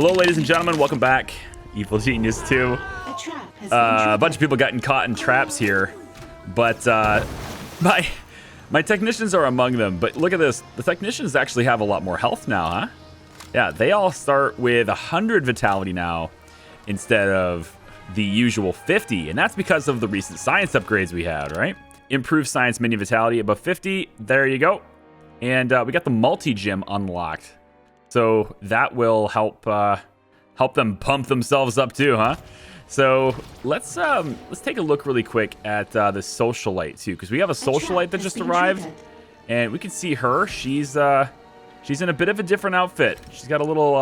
Hello, ladies and gentlemen. Welcome back. Evil Genius 2. A bunch of people gotten caught in traps here, but my technicians are among them. But look at this. The technicians actually have a lot more health now, huh? Yeah, they all start with 100 vitality now instead of the usual 50, and that's because of the recent science upgrades we had, right? Improved science minion vitality above 50. There you go. And we got the multi-gym unlocked. So that will help them pump themselves up too, huh? So let's take a look really quick at the socialite too, because we have a socialite that just arrived, and we can see her. She's in a bit of a different outfit. She's got a little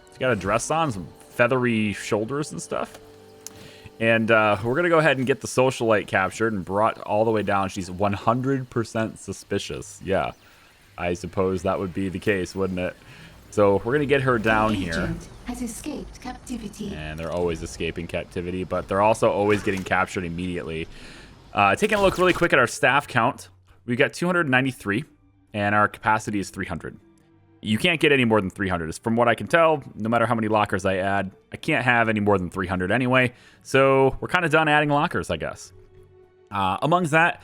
she's got a dress on, some feathery shoulders and stuff. And we're gonna go ahead and get the socialite captured and brought all the way down. She's 100% suspicious. Yeah, I suppose that would be the case, wouldn't it? So we're gonna get her down here. Has escaped captivity. And they're always escaping captivity, but they're also always getting captured immediately. Taking a look really quick at our staff count, we got 293, and our capacity is 300. You can't get any more than 300. From what I can tell, no matter how many lockers I add, I can't have any more than 300 anyway. So we're kind of done adding lockers, I guess. Among that,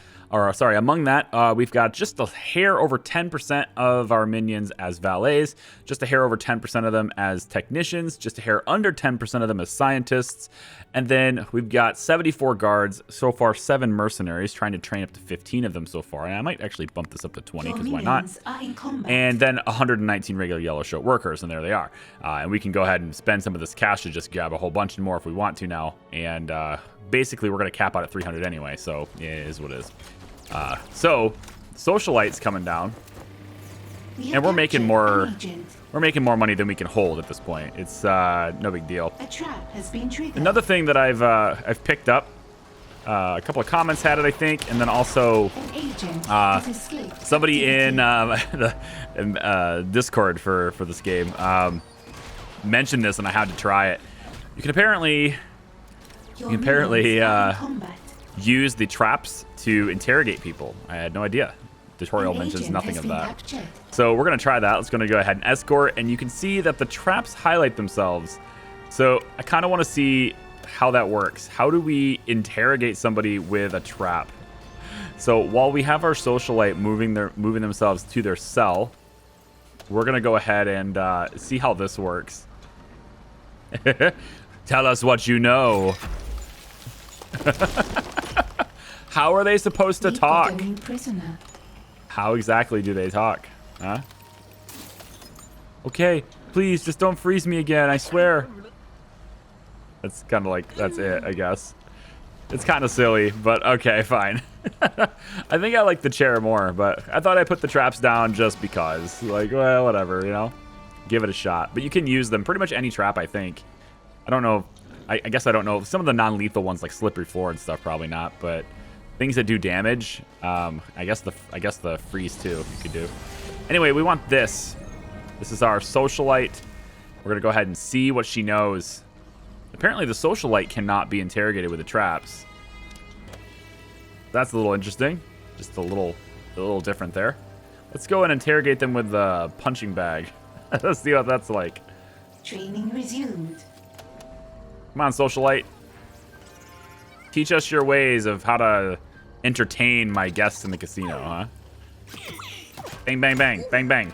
we've got just a hair over 10% of our minions as valets, just a hair over 10% of them as technicians, just a hair under 10% of them as scientists, and then we've got 74 guards, so far 7 mercenaries, trying to train up to 15 of them so far, and I might actually bump this up to 20, because why not? And then 119 regular yellow shirt workers, and there they are. And we can go ahead and spend some of this cash to just grab a whole bunch more if we want to now, and basically we're going to cap out at 300 anyway, so it is what it is. So socialites coming down, and we're making more money than we can hold at this point. It's no big deal. A trap has been triggered. Another thing that I've picked up, a couple of comments had it, I think, and then also somebody in the Discord for this game mentioned this, and I had to try it. You can apparently use the traps to interrogate people. I had no idea. Tutorial mentions nothing of that. So we're going to try that. Let's go ahead and escort, and you can see that the traps highlight themselves. So I kind of want to see how that works. How do we interrogate somebody with a trap? So while we have our socialite moving themselves to their cell, we're going to go ahead and see how this works. Tell us what you know. How are they supposed to talk? How exactly do they talk? Huh? Okay, please, just don't freeze me again, I swear. That's kind of like, that's it, I guess. It's kind of silly, but okay, fine. I think I like the chair more, but I thought I'd put the traps down just because. Like, well, whatever, you know? Give it a shot. But you can use them, pretty much any trap, I think. I don't know. I guess I don't know. Some of the non-lethal ones, like slippery floor and stuff, probably not, but things that do damage, I guess the freeze too, you could do. Anyway, we want this. This is our socialite. We're gonna go ahead and see what she knows. Apparently the socialite cannot be interrogated with the traps. That's a little interesting. Just a little different there. Let's go and interrogate them with the punching bag. Let's see what that's like. Training resumed. Come on, socialite. Teach us your ways of how to entertain my guests in the casino, huh? Bang, bang, bang, bang, bang.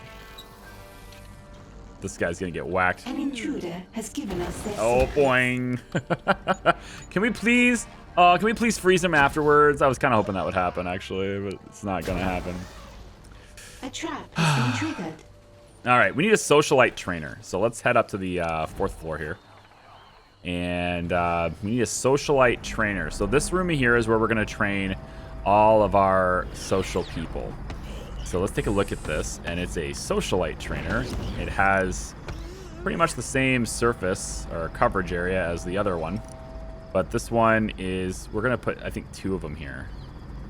This guy's gonna get whacked. An intruder has given us this. Oh, boing. Can we please freeze him afterwards? I was kind of hoping that would happen, actually, but it's not gonna happen. A trap has been triggered. All right, we need a socialite trainer. So let's head up to the 4th floor here. And we need a socialite trainer. So this room here is where we're going to train all of our social people. So let's take a look at this. And it's a socialite trainer. It has pretty much the same surface or coverage area as the other one. But this one is, we're going to put, I think, 2 of them here.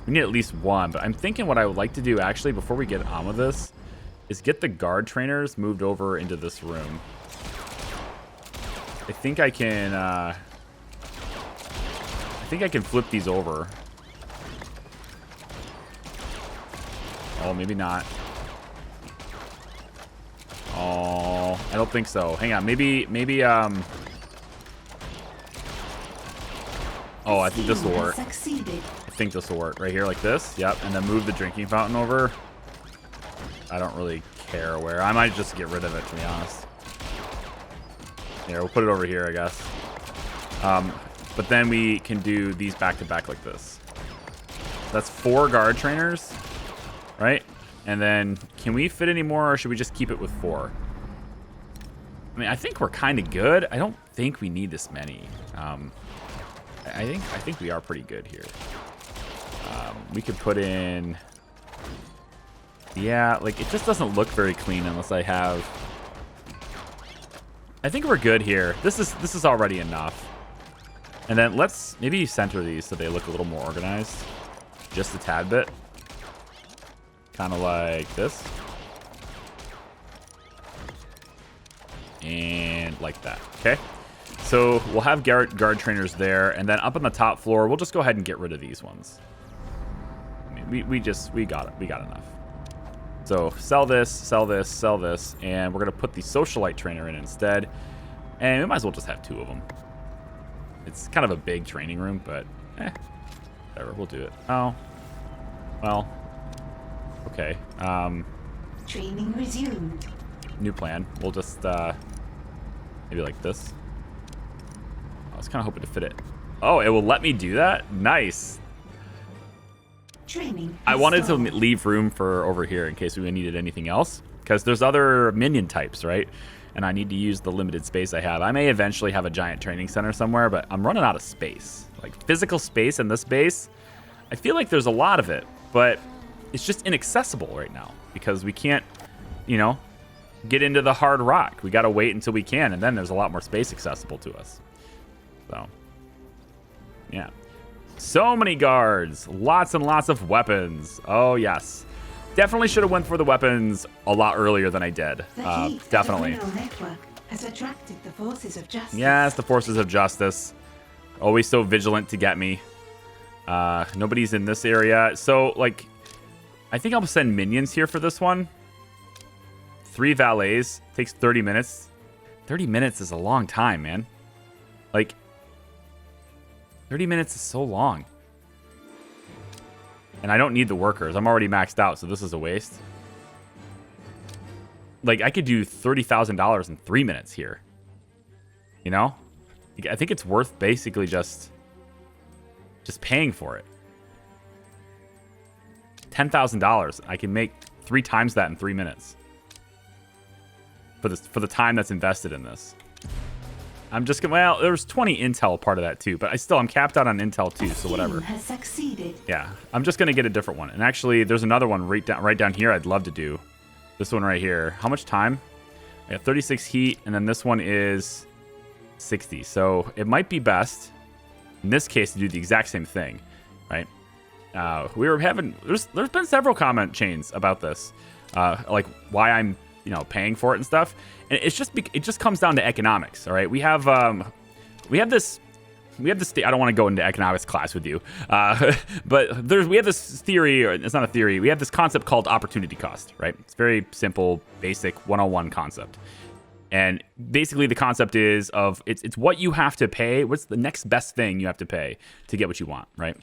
We need at least 1. But I'm thinking what I would like to do, actually, before we get on with this, is get the guard trainers moved over into this room. I think I can flip these over. Oh, maybe not. Oh, I don't think so. Hang on. Maybe, oh, I think this will work. I think this will work right here like this. Yep. And then move the drinking fountain over. I don't really care where. I might just get rid of it, to be honest. Here, we'll put it over here, I guess. But then we can do these back to back like this. That's 4 guard trainers, right? And then can we fit any more, or should we just keep it with 4? I mean, I think we're kind of good. I don't think we need this many. I think we are pretty good here. We could put in, yeah, like it just doesn't look very clean unless I have. I think we're good here. This is already enough. And then let's maybe center these so they look a little more organized, just a tad bit, kind of like this, and like that. Okay. So we'll have guard trainers there, and then up on the top floor, we'll just go ahead and get rid of these ones. I mean, we got it. We got enough. So sell this, sell this, sell this, and we're gonna put the socialite trainer in instead. And we might as well just have 2 of them. It's kind of a big training room, but whatever, we'll do it. Oh, well, okay. Training resumed. New plan. We'll just maybe like this. I was kind of hoping to fit it. Oh, it will let me do that? Nice. Training. I wanted to leave room for over here in case we needed anything else, because there's other minion types, right? And I need to use the limited space I have. I may eventually have a giant training center somewhere, but I'm running out of space. Like physical space in this base, I feel like there's a lot of it, but it's just inaccessible right now because we can't, you know, get into the hard rock. We got to wait until we can, and then there's a lot more space accessible to us. So, yeah. So many guards, lots and lots of weapons. Oh, yes. Definitely should have went for the weapons a lot earlier than I did. Definitely. Network has attracted the forces of justice. Yes, the forces of justice. Always so vigilant to get me. Nobody's in this area. So, like, I think I'll send minions here for this one. 3 valets. Takes 30 minutes. 30 minutes is a long time, man. Like, 30 minutes is so long. And I don't need the workers. I'm already maxed out, so this is a waste. Like, I could do $30,000 in 3 minutes here. You know? I think it's worth basically just paying for it. $10,000. I can make 3 times that in 3 minutes. For the time that's invested in this. I'm just gonna, well, there's 20 intel part of that too, but I'm capped out on intel too, so whatever. Has succeeded. Yeah, I'm just gonna get a different one. And actually, there's another one right down here I'd love to do. This one right here. How much time? I got 36 heat, and then this one is 60. So it might be best, in this case, to do the exact same thing, right? We were having, there's been several comment chains about this, like why I'm, you know, paying for it and stuff. And it just comes down to economics. All right, we have this. I don't want to go into economics class with you, but we have this theory, or it's not a theory. We have this concept called opportunity cost. Right? It's very simple, basic 101 concept. And basically, the concept is it's what you have to pay. What's the next best thing you have to pay to get what you want? Right?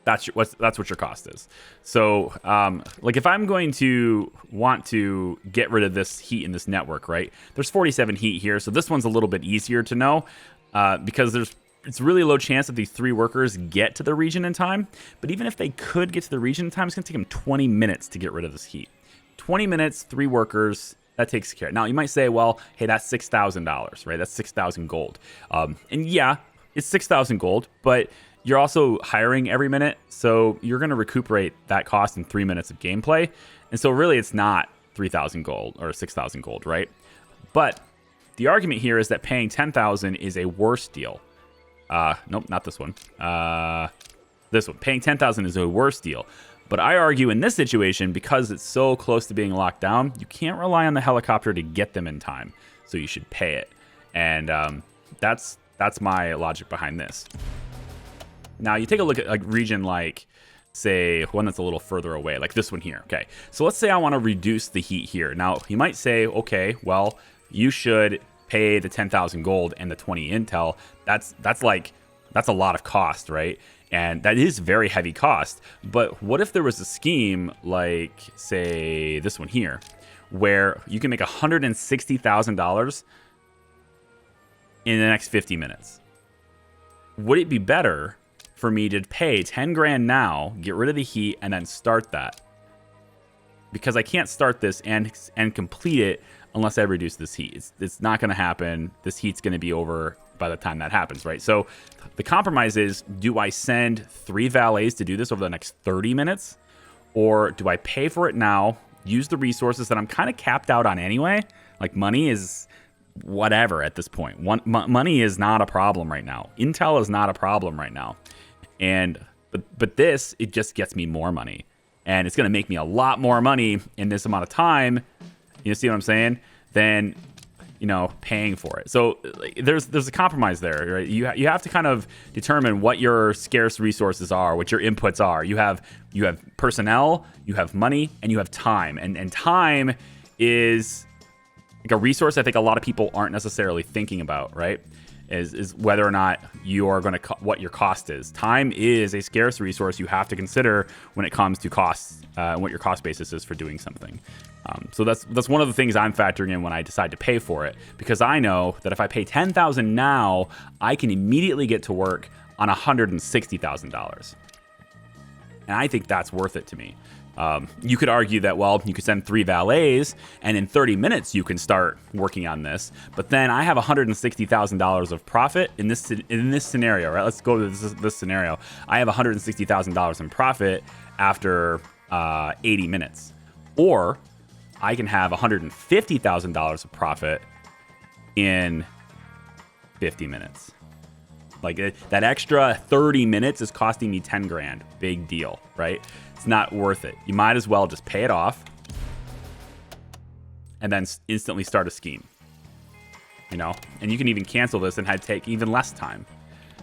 That's what your cost is. So, like if I'm going to want to get rid of this heat in this network, right? There's 47 heat here, so this one's a little bit easier to know because it's really low chance that these 3 workers get to the region in time. But even if they could get to the region in time, it's going to take them 20 minutes to get rid of this heat. 20 minutes, 3 workers. That takes care. Now you might say, well, hey, that's $6,000, right? That's 6,000 gold. And yeah, it's 6,000 gold, but you're also hiring every minute, so you're going to recuperate that cost in 3 minutes of gameplay. And so really it's not 3,000 gold or 6,000 gold, right? But the argument here is that paying 10,000 is a worse deal. Nope, not this one. This one. Paying 10,000 is a worse deal. But I argue in this situation, because it's so close to being locked down, you can't rely on the helicopter to get them in time. So you should pay it. And that's my logic behind this. Now, you take a look at a region like, say, one that's a little further away, like this one here. Okay, so let's say I want to reduce the heat here. Now, you might say, okay, well, you should pay the 10,000 gold and the 20 intel. That's a lot of cost, right? And that is very heavy cost. But what if there was a scheme like, say, this one here, where you can make $160,000 in the next 50 minutes? Would it be better for me to pay 10 grand now, get rid of the heat, and then start that? Because I can't start this and complete it unless I reduce this heat. It's not going to happen. This heat's going to be over by the time that happens, right? So the compromise is, do I send 3 valets to do this over the next 30 minutes? Or do I pay for it now, use the resources that I'm kind of capped out on anyway? Like, money is whatever at this point. Money is not a problem right now. Intel is not a problem right now. But this, it just gets me more money. And it's going to make me a lot more money in this amount of time, you see what I'm saying, than, paying for it. So there's a compromise there, right? You have to kind of determine what your scarce resources are, what your inputs are. You have personnel, you have money, and you have time. And time is like a resource I think a lot of people aren't necessarily thinking about, right? Is whether or not you are going to what your cost is. Time is a scarce resource you have to consider when it comes to costs, what your cost basis is for doing something. So that's one of the things I'm factoring in when I decide to pay for it, because I know that if I pay $10,000 now, I can immediately get to work on $160,000, and I think that's worth it to me. You could argue that, well, you could send 3 valets and in 30 minutes you can start working on this. But then I have $160,000 of profit in this scenario, right? Let's go to this scenario. I have $160,000 in profit after 80 minutes. Or I can have $150,000 of profit in 50 minutes. Like that extra 30 minutes is costing me 10 grand. Big deal, right? It's not worth it. You might as well just pay it off and then instantly start a scheme, and you can even cancel this and take even less time,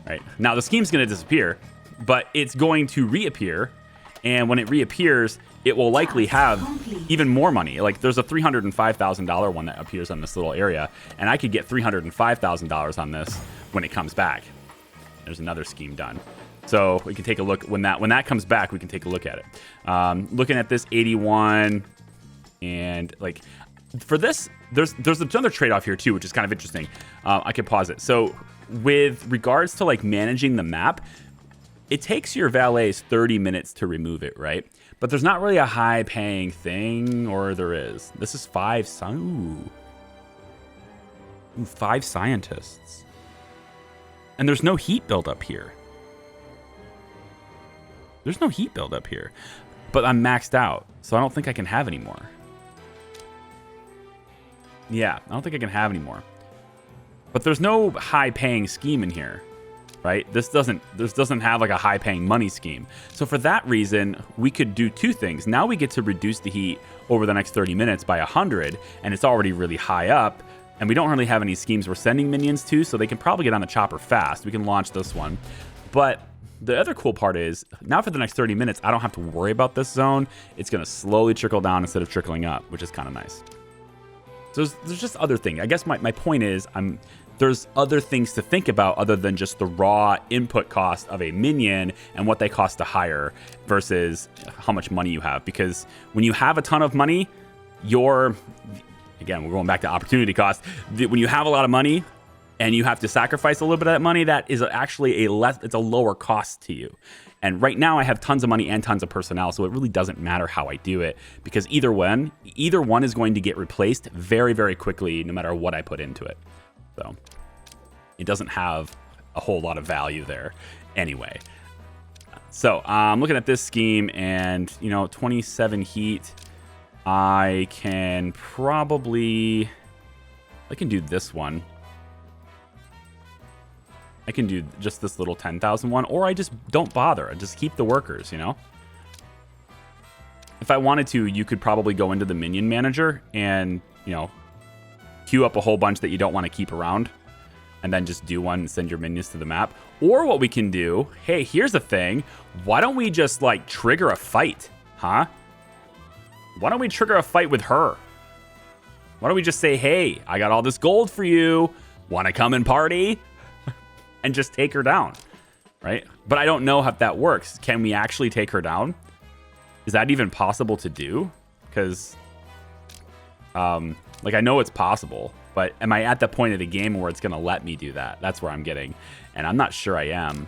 right? Now the scheme's going to disappear, but it's going to reappear. And when it reappears, it will likely have even more money. Like there's a $305,000 one that appears on this little area, and I could get $305,000 on this when it comes back. There's another scheme done. So we can take a look when that comes back. We can take a look at it. Looking at this 81, and like for this, there's another trade-off here too, which is kind of interesting. I can pause it. So with regards to like managing the map, it takes your valets 30 minutes to remove it, right? But there's not really a high-paying thing, or there is. This is 5 scientists. And there's no heat buildup here. There's no heat buildup here. But I'm maxed out, so I don't think I can have any more. Yeah, I don't think I can have any more. But there's no high-paying scheme in here, right? This doesn't have like a high-paying money scheme. So for that reason, we could do 2 things. Now we get to reduce the heat over the next 30 minutes by 100, and it's already really high up. And we don't really have any schemes we're sending minions to, so they can probably get on the chopper fast. We can launch this one. But the other cool part is, now for the next 30 minutes, I don't have to worry about this zone. It's going to slowly trickle down instead of trickling up, which is kind of nice. So there's just other things. I guess my point is, there's other things to think about other than just the raw input cost of a minion and what they cost to hire versus how much money you have. Because when you have a ton of money, again, we're going back to opportunity cost. When you have a lot of money and you have to sacrifice a little bit of that money, that is actually it's a lower cost to you. And right now I have tons of money and tons of personnel, so it really doesn't matter how I do it, because either one is going to get replaced very, very quickly no matter what I put into it. So it doesn't have a whole lot of value there anyway. So I'm looking at this scheme, and 27 heat. I can do this one. I can do just this little 10,000 one, or I just don't bother. I just keep the workers, If I wanted to, you could probably go into the minion manager and, queue up a whole bunch that you don't want to keep around, and then just do one and send your minions to the map. Or what we can do, hey, here's the thing. Why don't we just, trigger a fight, huh? Why don't we trigger a fight with her? Why don't we just say, hey, I got all this gold for you. Want to come and party? And just take her down, right? But I don't know how that works. Can we actually take her down? Is that even possible to do? Because, like, I know it's possible, but am I at the point of the game where it's going to let me do that? That's where I'm getting. And I'm not sure I am.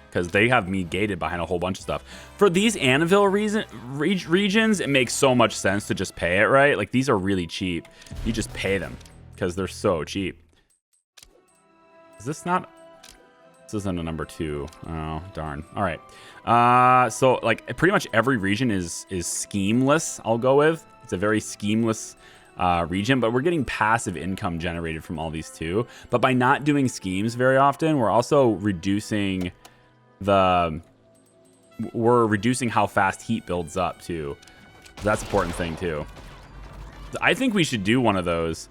Because they have me gated behind a whole bunch of stuff. For these Annabelle regions, it makes so much sense to just pay it, right? Like, these are really cheap. You just pay them because they're so cheap. Is this not... This isn't a number 2. Oh, darn. All right. So, like, pretty much every region is schemeless, I'll go with. It's a very schemeless region, but we're getting passive income generated from all these too. But by not doing schemes very often, we're also reducing... we're reducing how fast heat builds up too. That's an important thing too. I think we should do one of those.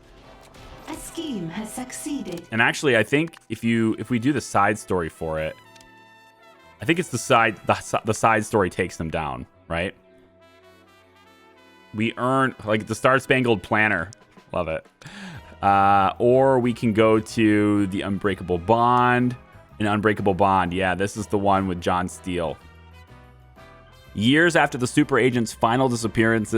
A scheme has succeeded. And actually, I think if we do the side story for it, I think it's the side story takes them down, right? We earn like the Star Spangled Planner. Love it. Or we can go to the Unbreakable Bond. An Unbreakable Bond. Yeah, this is the one with John Steele. Years after the super agent's final disappearance,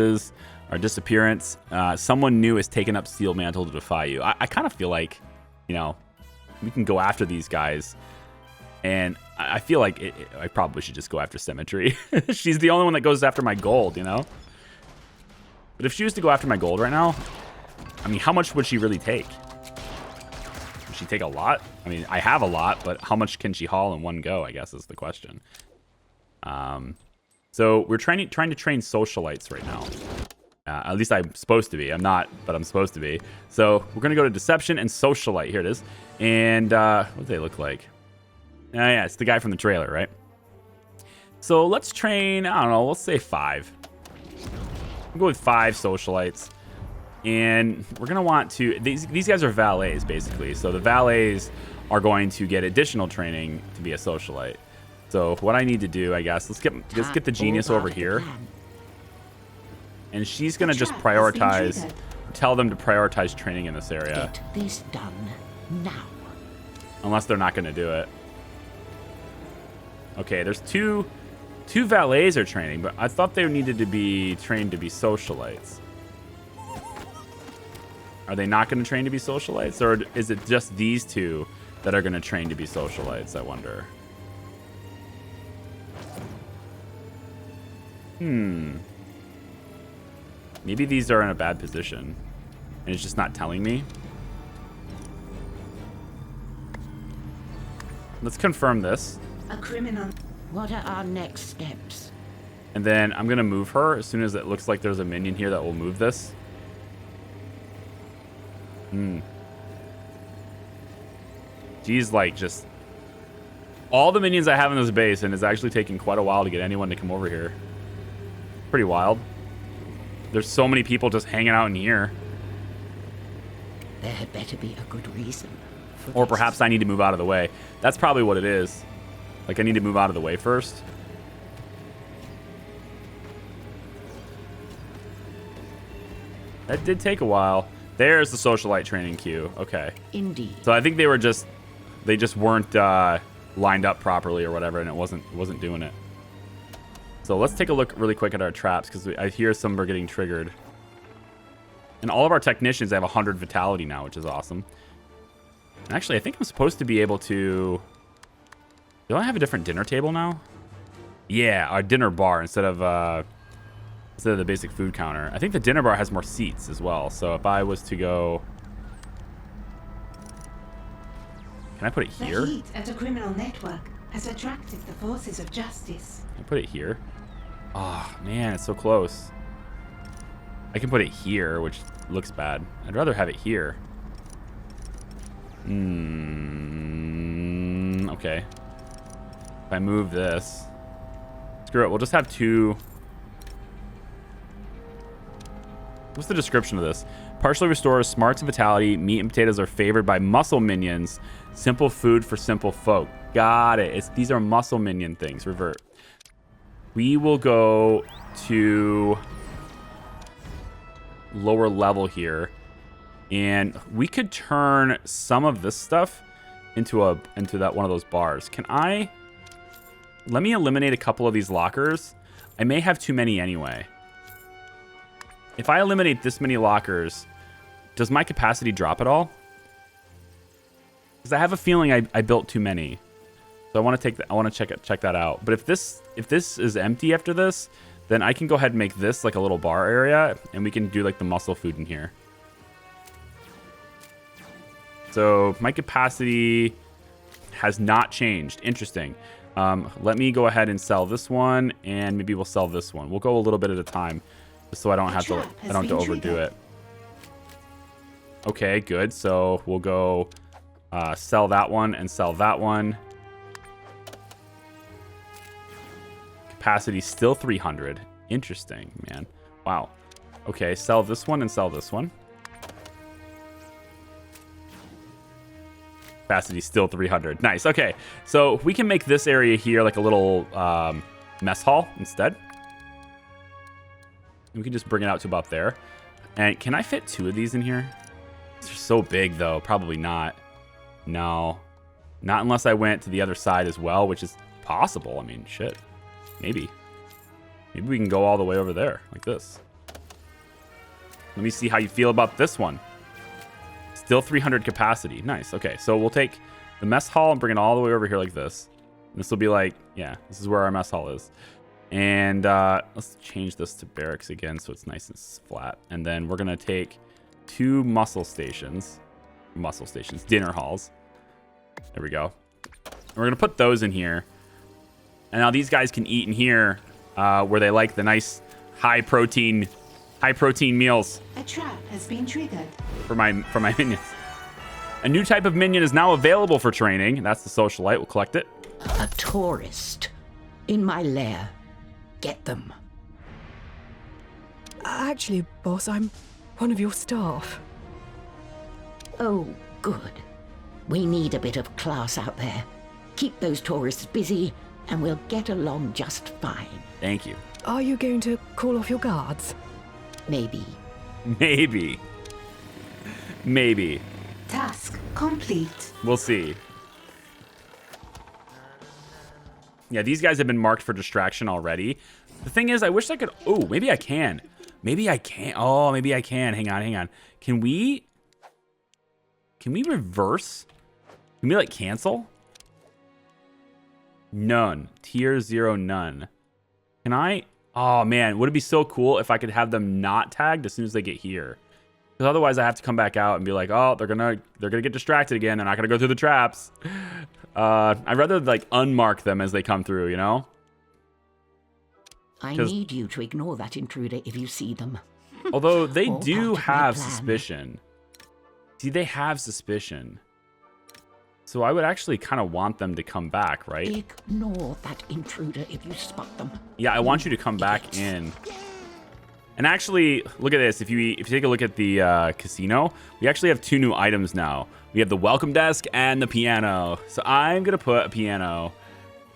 someone new has taken up Steel Mantle to defy you. I kind of feel like, you know, we can go after these guys. And I feel like I probably should just go after Symmetry. She's the only one that goes after my gold, you know? But if she was to go after my gold right now, I mean, how much would she really take? She take a lot? I mean, I have a lot, but how much can she haul in one go, I guess is the question. So we're trying to train socialites right now. At least I'm supposed to be. I'm not, but I'm supposed to be. So we're going to go to Deception and Socialite. Here it is. And what do they look like? Yeah, it's the guy from the trailer, right? So let's train, I don't know, let's say 5. We'll go with 5 socialites. And we're going to want to... These guys are valets, basically. So the valets are going to get additional training to be a socialite. So what I need to do, I guess, let's get the genius over here. And she's going to just prioritize... Tell them to prioritize training in this area. Get this done now. Unless they're not going to do it. Okay, there's two valets are training, but I thought they needed to be trained to be socialites. Are they not going to train to be socialites? Or is it just these 2 that are going to train to be socialites, I wonder? Maybe these are in a bad position. And it's just not telling me. Let's confirm this. A criminal. What are our next steps? And then I'm going to move her as soon as it looks like there's a minion here that will move this. She's like just all the minions I have in this base, and it's actually taking quite a while to get anyone to come over here. Pretty wild. There's so many people just hanging out in here. There had better be a good reason for Or this. perhaps I need to move out of the way. That's probably what it is. Like I need to move out of the way first. That did take a while. There's the socialite training queue. Okay. Indeed. So I think they just weren't lined up properly or whatever, and it wasn't doing it. So let's take a look really quick at our traps, because I hear some are getting triggered. And all of our technicians have 100 vitality now, which is awesome. And actually, I think I'm supposed to be able to... Do I have a different dinner table now? Yeah, our dinner bar instead of the basic food counter. I think the dinner bar has more seats as well. So if I was to go... Can I put it here? The heat at a criminal network has attracted the forces of justice. Can I put it here? Oh, man, it's so close. I can put it here, which looks bad. I'd rather have it here. Okay. If I move this... Screw it, we'll just have 2... What's the description of this? Partially restores smarts and vitality. Meat and potatoes are favored by muscle minions. Simple food for simple folk. Got it. These are muscle minion things. Revert. We will go to... lower level here, and we could turn some of this stuff into that one of those bars. Let me eliminate a couple of these lockers. I may have too many anyway. If I eliminate this many lockers, does my capacity drop at all? Because I have a feeling I built too many. So I want to check that out. But if this is empty after this, then I can go ahead and make this like a little bar area, and we can do like the muscle food in here. So my capacity has not changed. Interesting. Let me go ahead and sell this one, and maybe we'll sell this one. We'll go a little bit at a time, just so I don't have to overdo it. Okay, good. So we'll go sell that one and sell that one. Capacity still 300. Interesting, man. Wow. Okay, sell this one and sell this one. Capacity still 300. Nice. Okay, so we can make this area here like a little mess hall instead. We can just bring it out to about there. And can I fit 2 of these in here? They're so big, though. Probably not. No. Not unless I went to the other side as well, which is possible. I mean, shit. Maybe. Maybe we can go all the way over there, like this. Let me see how you feel about this one. Still 300 capacity. Nice. Okay, so we'll take the mess hall and bring it all the way over here like this. And this will be like, yeah, this is where our mess hall is. And let's change this to barracks again so it's nice and flat. And then we're going to take 2 dinner halls. There we go. And we're going to put those in here. And now these guys can eat in here where they like the nice high protein meals. A trap has been triggered. For my minions. A new type of minion is now available for training. That's the socialite. We'll collect it. A tourist in my lair. Get them. Actually, boss, I'm one of your staff. Oh, good. We need a bit of class out there. Keep those tourists busy, and we'll get along just fine. Thank you. Are you going to call off your guards? Maybe. Maybe. Task complete. We'll see. Yeah, these guys have been marked for distraction already. The thing is, I wish I could... Oh, maybe I can. Maybe I can't. Oh, maybe I can. Hang on. Can we reverse? Can we, like, cancel? None. Tier 0, none. Can I... Oh, man. Would it be so cool if I could have them not tagged as soon as they get here? Because otherwise I have to come back out and be like, oh, they're gonna get distracted again. They're not gonna go through the traps. I'd rather like unmark them as they come through, you know? I need you to ignore that intruder if you see them. Although they do have suspicion. See, they have suspicion. So I would actually kind of want them to come back, right? Ignore that intruder if you spot them. Yeah, I want you to come back in. And actually, look at this. If you take a look at the casino, we actually have 2 new items now. We have the welcome desk and the piano. So I'm going to put a piano.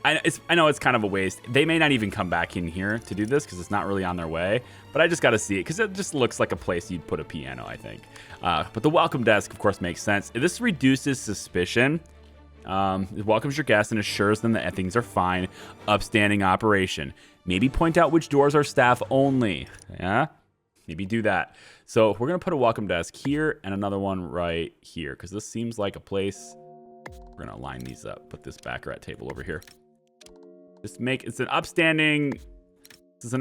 I know it's kind of a waste. They may not even come back in here to do this because it's not really on their way. But I just got to see it because it just looks like a place you'd put a piano, I think. But the welcome desk, of course, makes sense. This reduces suspicion. It welcomes your guests and assures them that things are fine. Upstanding operation. Maybe point out which doors are staff only. Yeah? Maybe do that. So we're going to put a welcome desk here and another one right here because this seems like a place. We're going to line these up. Put this baccarat table over here. This is an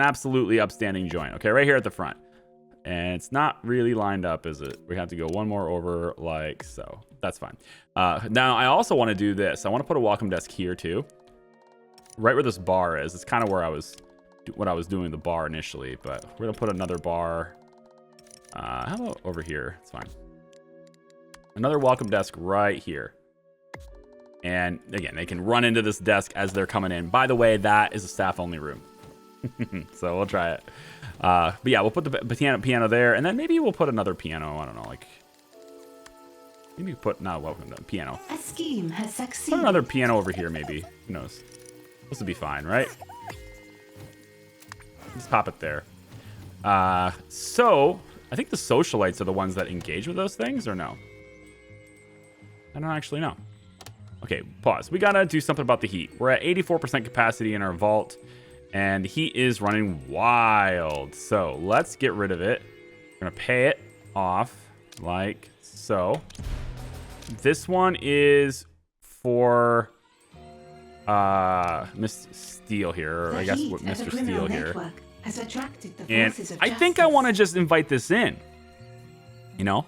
absolutely upstanding joint. Okay, right here at the front. And it's not really lined up, is it? We have to go one more over like so. That's fine. Now, I also want to do this. I want to put a welcome desk here, too. Right where this bar is. It's kind of where I was doing the bar initially. But we're going to put another bar. How about over here? It's fine. Another welcome desk right here. And, again, they can run into this desk as they're coming in. By the way, that is a staff-only room. So we'll try it. But yeah, we'll put the piano there, and then maybe we'll put another piano. I don't know, like maybe put not welcome to piano. A scheme has succeeded. Put another piano over here, maybe. Who knows? This will be fine, right? Let's pop it there. So I think the socialites are the ones that engage with those things, or no? I don't actually know. Okay, pause. We gotta do something about the heat. We're at 84% capacity in our vault, and the heat is running wild. So let's get rid of it. We're gonna pay it off like so. This one is for Mr. Steele here, or I guess what Mr. Steele here. Has attracted the And forces of I think I justice. want to just invite this in. You know?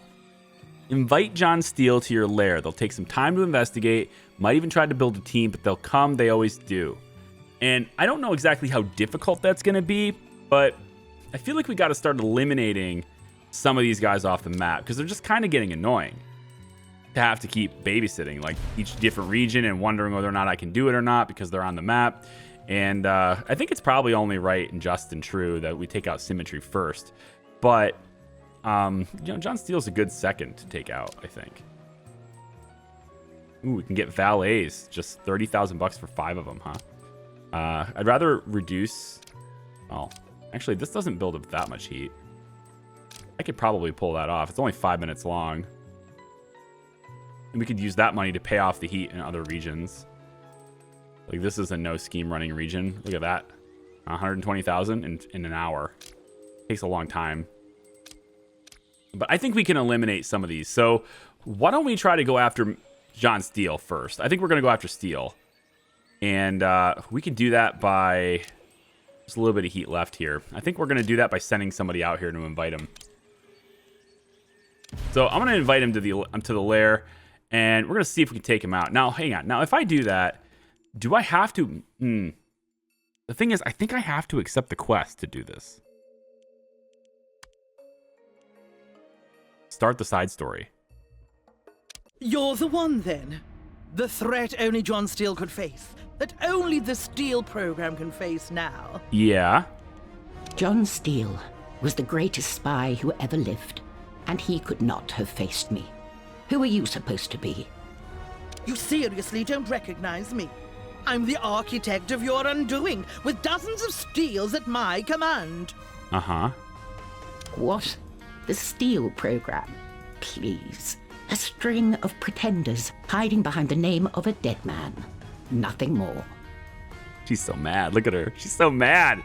Invite John Steele to your lair. They'll take some time to investigate, might even try to build a team, but they'll come. They always do. And I don't know exactly how difficult that's going to be, but I feel like we got to start eliminating some of these guys off the map because they're just kind of getting annoying to have to keep babysitting like each different region and wondering whether or not I can do it or not because they're on the map. And I think it's probably only right and just and true that we take out symmetry first. But, you know, John Steele's a good second to take out, I think. Ooh, we can get valets. Just 30,000 bucks for 5 of them, huh? I'd rather reduce... Well, actually, this doesn't build up that much heat. I could probably pull that off. It's only 5 minutes long. And we could use that money to pay off the heat in other regions. Like, this is a no-scheme running region. Look at that. 120,000 in an hour. Takes a long time. But I think we can eliminate some of these. So why don't we try to go after John Steele first? I think we're going to go after Steele. And we can do that by... Just a little bit of heat left here. I think we're going to do that by sending somebody out here to invite him. So I'm going to invite him to the lair. And we're going to see if we can take him out. Now, hang on. Now, if I do that... Do I have to... The thing is, I think I have to accept the quest to do this. Start the side story. You're the one, then. The threat only John Steele could face. That only the Steele program can face now. Yeah. John Steele was the greatest spy who ever lived, and he could not have faced me. Who are you supposed to be? You seriously don't recognize me? I'm the architect of your undoing, with dozens of Steels at my command. Uh-huh. What? The Steele program? Please. A string of pretenders hiding behind the name of a dead man. Nothing more. She's so mad. Look at her. She's so mad.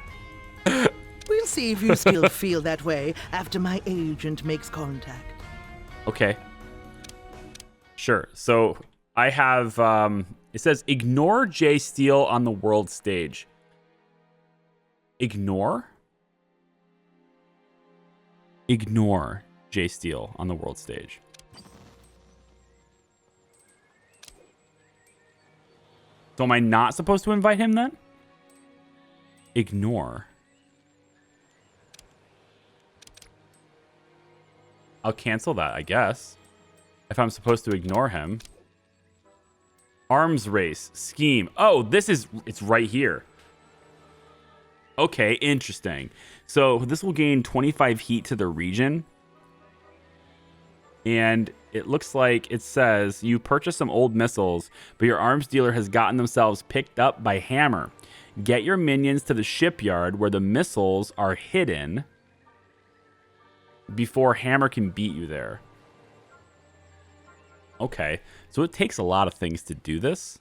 We'll see if you still feel that way after my agent makes contact. Okay. Sure. So I have... It says, ignore J. Steele on the world stage. Ignore? Ignore J. Steele on the world stage. So am I not supposed to invite him then? Ignore. I'll cancel that, I guess. If I'm supposed to ignore him. Arms race, scheme. Oh, it's right here. Okay, interesting. So this will gain 25 heat to the region. And it looks like it says you purchased some old missiles, but your arms dealer has gotten themselves picked up by Hammer. Get your minions to the shipyard where the missiles are hidden before Hammer can beat you there. Okay, so it takes a lot of things to do this.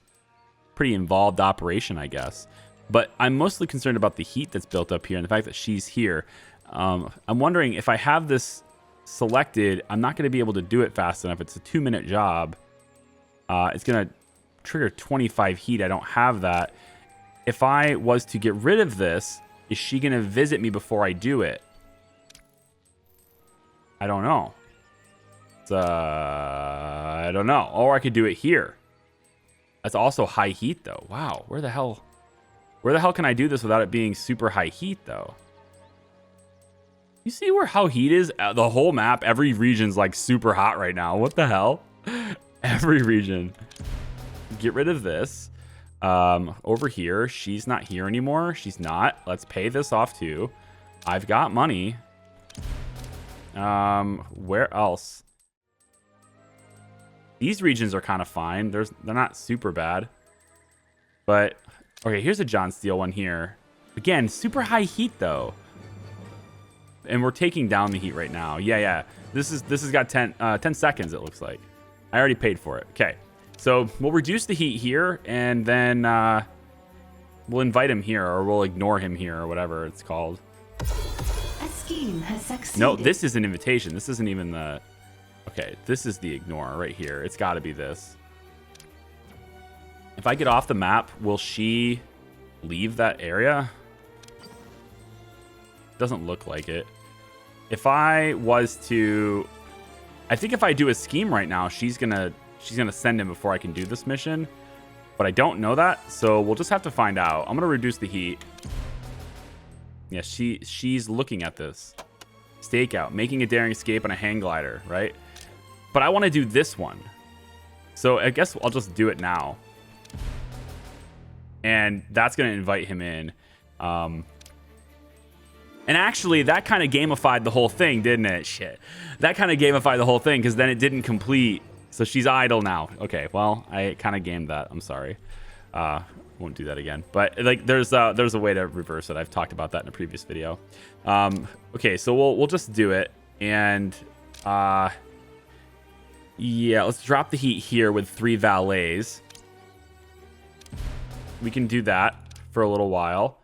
Pretty involved operation, I guess. But I'm mostly concerned about the heat that's built up here and the fact that she's here. I'm wondering if I have this selected, I'm not going to be able to do it fast enough. It's a 2-minute job. It's going to trigger 25 heat. I don't have that. If I was to get rid of this, is she going to visit me before I do it? I don't know. I don't know. Or I could do it here. That's also high heat, though. Wow, where the hell can I do this without it being super high heat, though? You see how heat is? The whole map, every region's like super hot right now. What the hell? Every region. Get rid of this. Over here, she's not here anymore. She's not. Let's pay this off too. I've got money. Where else? These regions are kind of fine. They're not super bad. But, okay, here's a John Steele one here. Again, super high heat, though. and we're taking down the heat right now. Yeah. This has got 10 seconds, it looks like. I already paid for it. Okay. So we'll reduce the heat here, and then we'll invite him here, or we'll ignore him here, or whatever it's called. A scheme has succeeded. No, this is an invitation. This isn't even the... Okay, this is the ignore right here. It's got to be this. If I get off the map, will she leave that area? Doesn't look like it. If I was to... I think if I do a scheme right now, she's gonna send him before I can do this mission. But I don't know that, so we'll just have to find out. I'm gonna reduce the heat. Yeah, she's looking at this. Stakeout, making a daring escape on a hang glider, right? But I want to do this one. So I guess I'll just do it now. And that's going to invite him in. And actually, that kind of gamified the whole thing, didn't it? Shit. That kind of gamified the whole thing, because then it didn't complete. So she's idle now. Okay, well, I kind of gamed that. I'm sorry. Won't do that again. But like, there's a way to reverse it. I've talked about that in a previous video. Okay, so we'll just do it. And yeah, let's drop the heat here with 3 valets. We can do that for a little while.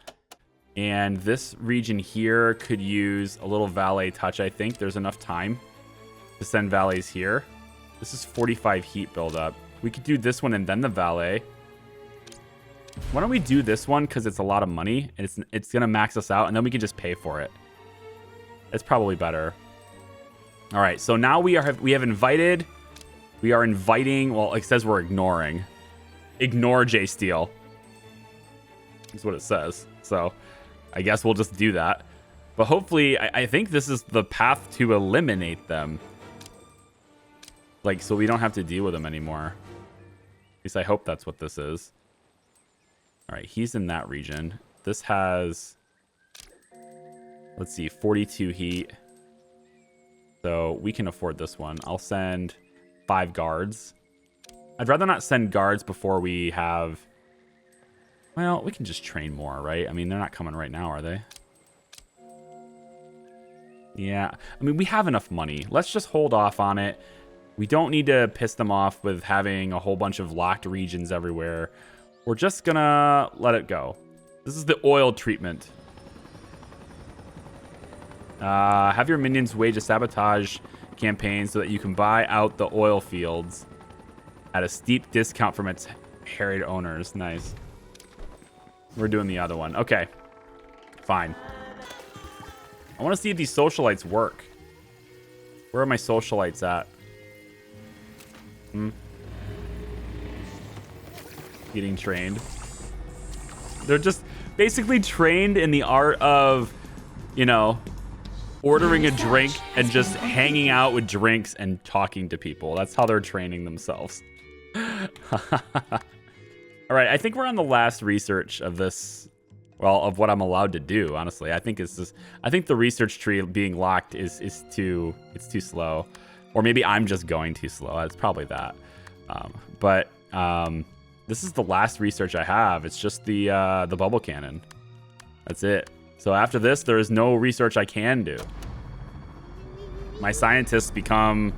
And this region here could use a little valet touch, I think. There's enough time to send valets here. This is 45 heat buildup. We could do this one and then the valet. Why don't we do this one, because it's a lot of money and it's going to max us out, and then we can just pay for it. It's probably better. All right, so now we have invited. We are inviting. Well, it says we're ignoring. Ignore J Steele. That's what it says. So I guess we'll just do that. But hopefully, I think this is the path to eliminate them. Like, so we don't have to deal with them anymore. At least I hope that's what this is. All right, he's in that region. This has, let's see, 42 heat. So we can afford this one. I'll send 5 guards. I'd rather not send guards before we have... Well, we can just train more, right? I mean, they're not coming right now, are they? Yeah. I mean, we have enough money. Let's just hold off on it. We don't need to piss them off with having a whole bunch of locked regions everywhere. We're just gonna let it go. This is the oil treatment. Have your minions wage a sabotage campaign so that you can buy out the oil fields at a steep discount from its harried owners. Nice. We're doing the other one. Okay. Fine. I want to see if these socialites work. Where are my socialites at? Getting trained. They're just basically trained in the art of, you know, ordering a drink and just hanging out with drinks and talking to people. That's how they're training themselves. All right, I think we're on the last research of this, well, of what I'm allowed to do, honestly. I think it's just, I think the research tree being locked is too slow. Or maybe I'm just going too slow. It's probably that. This is the last research I have. It's just the bubble cannon. That's it. So after this, there is no research I can do. My scientists become,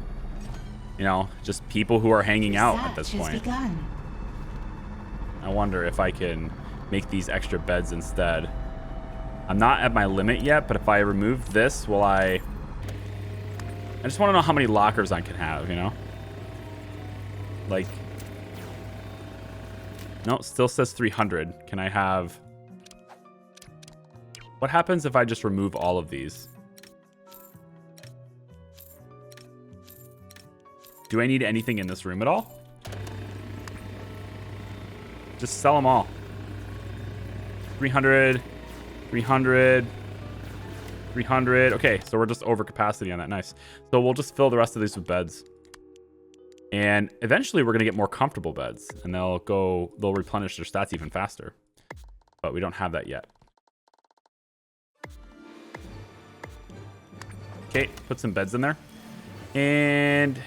you know, just people who are hanging out at this point. I wonder if I can make these extra beds instead. I'm not at my limit yet, but if I remove this, will I just want to know how many lockers I can have, you know? Like, no, it still says 300. Can I have... What happens if I just remove all of these? Do I need anything in this room at all? Just sell them all. 300, 300, 300. Okay, so we're just over capacity on that. Nice. So we'll just fill the rest of these with beds. And eventually we're going to get more comfortable beds. And they'll replenish their stats even faster. But we don't have that yet. Okay, put some beds in there. And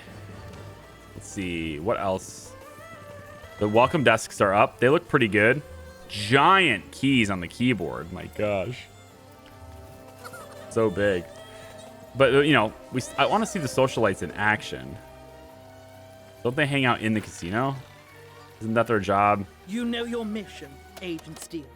let's see, what else? The welcome desks are up. They look pretty good. Giant keys on the keyboard. My gosh. So big. But, you know, I want to see the socialites in action. Don't they hang out in the casino? Isn't that their job? You know your mission, Agent Steele.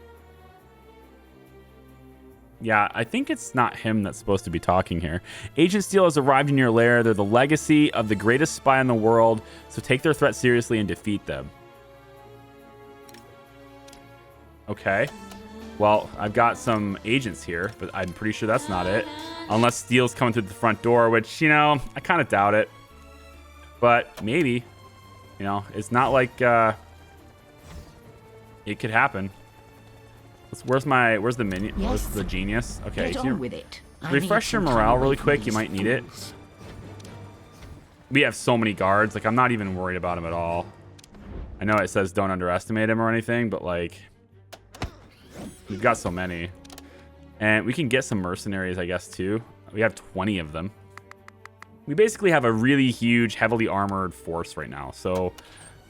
Yeah, I think it's not him that's supposed to be talking here. Agent Steele has arrived in your lair. They're the legacy of the greatest spy in the world, so take their threat seriously and defeat them. Okay. Well, I've got some agents here, but I'm pretty sure that's not it. Unless Steele's coming through the front door, which, you know, I kind of doubt it. But maybe. You know, it's not like it could happen. Where's the minion? Yes. Where's the genius? Okay, Get here. on with it. I Refresh need your some morale time really away from quick. You these might need it. fools. We have so many guards. Like, I'm not even worried about him at all. I know it says don't underestimate him or anything, but, like, we've got so many. And we can get some mercenaries, I guess, too. We have 20 of them. We basically have a really huge, heavily armored force right now. So,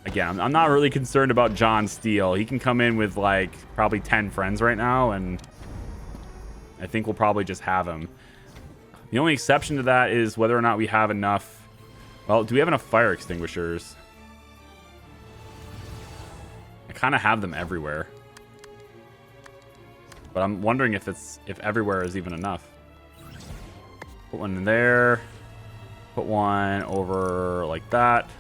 again, I'm not really concerned about John Steele. He can come in with, like, probably 10 friends right now, and I think we'll probably just have him. The only exception to that is whether or not we have enough... Well, do we have enough fire extinguishers? I kind of have them everywhere. But I'm wondering if everywhere is even enough. Put one in there. Put one over like that.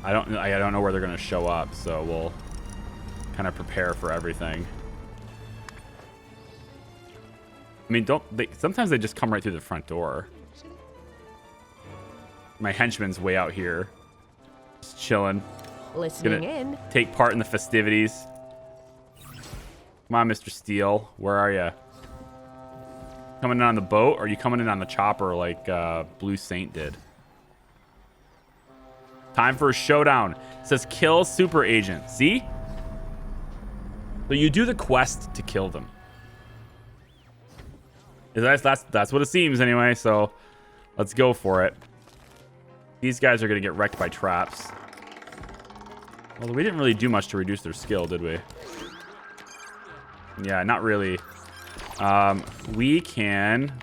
I don't know where they're gonna show up, so we'll kind of prepare for everything. I mean, sometimes they just come right through the front door. My henchman's way out here, just chilling. Listening in. Take part in the festivities. Come on, Mr. Steele, where are you? Coming in on the boat, or are you coming in on the chopper like Blue Saint did? Time for a showdown. It says kill super agent. See? So you do the quest to kill them. That's what it seems anyway, so let's go for it. These guys are going to get wrecked by traps. Well, we didn't really do much to reduce their skill, did we? Yeah, not really. We can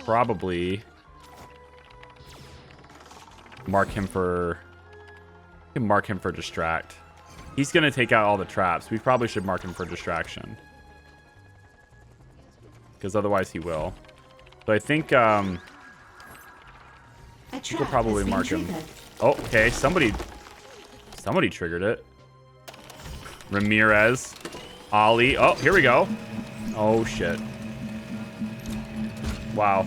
probably mark him for distract. He's going to take out all the traps. We probably should mark him for distraction. Because otherwise he will. So I think we'll probably mark him. Oh, okay. Somebody triggered it. Ramirez. Ollie. Oh, here we go. Oh, shit. Wow.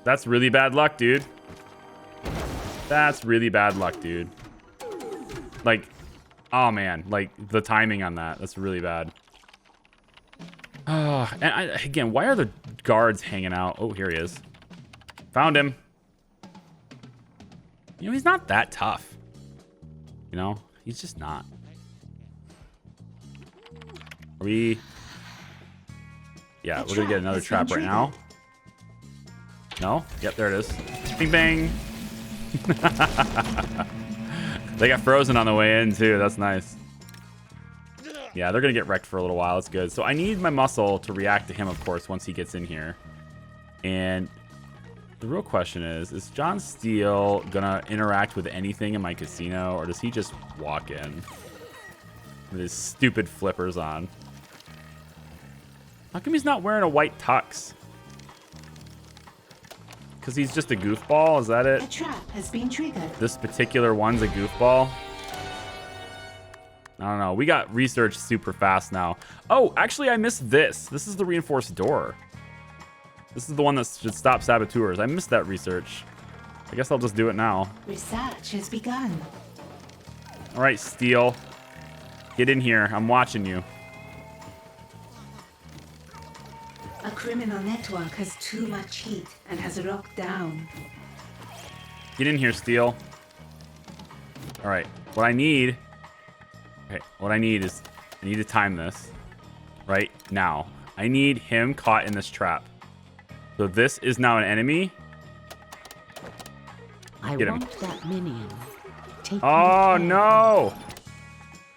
That's really bad luck, dude. That's really bad luck, dude. Like, oh, man. Like, the timing on that. That's really bad. Again, why are the guards hanging out? Oh, here he is. Found him. You know, he's not that tough. You know, he's just not. Are we... Yeah, we're gonna get another trap right now. No? Yep, there it is. Bing, bang. They got frozen on the way in, too. That's nice. Yeah, they're going to get wrecked for a little while. It's good. So I need my muscle to react to him, of course, once he gets in here. And the real question is John Steele going to interact with anything in my casino, or does he just walk in with his stupid flippers on? How come he's not wearing a white tux? Because he's just a goofball? Is that it? A trap has been triggered. This particular one's a goofball? I don't know. We got research super fast now. Oh, actually, I missed this. This is the reinforced door. This is the one that should stop saboteurs. I missed that research. I guess I'll just do it now. Research has begun. All right, Steele. Get in here. I'm watching you. A criminal network has too much heat and has locked down. Get in here, Steele. All right. What I need is I need to time this right now. I need him caught in this trap. So this is now an enemy. I Get him. want that minion. Take Oh, me no.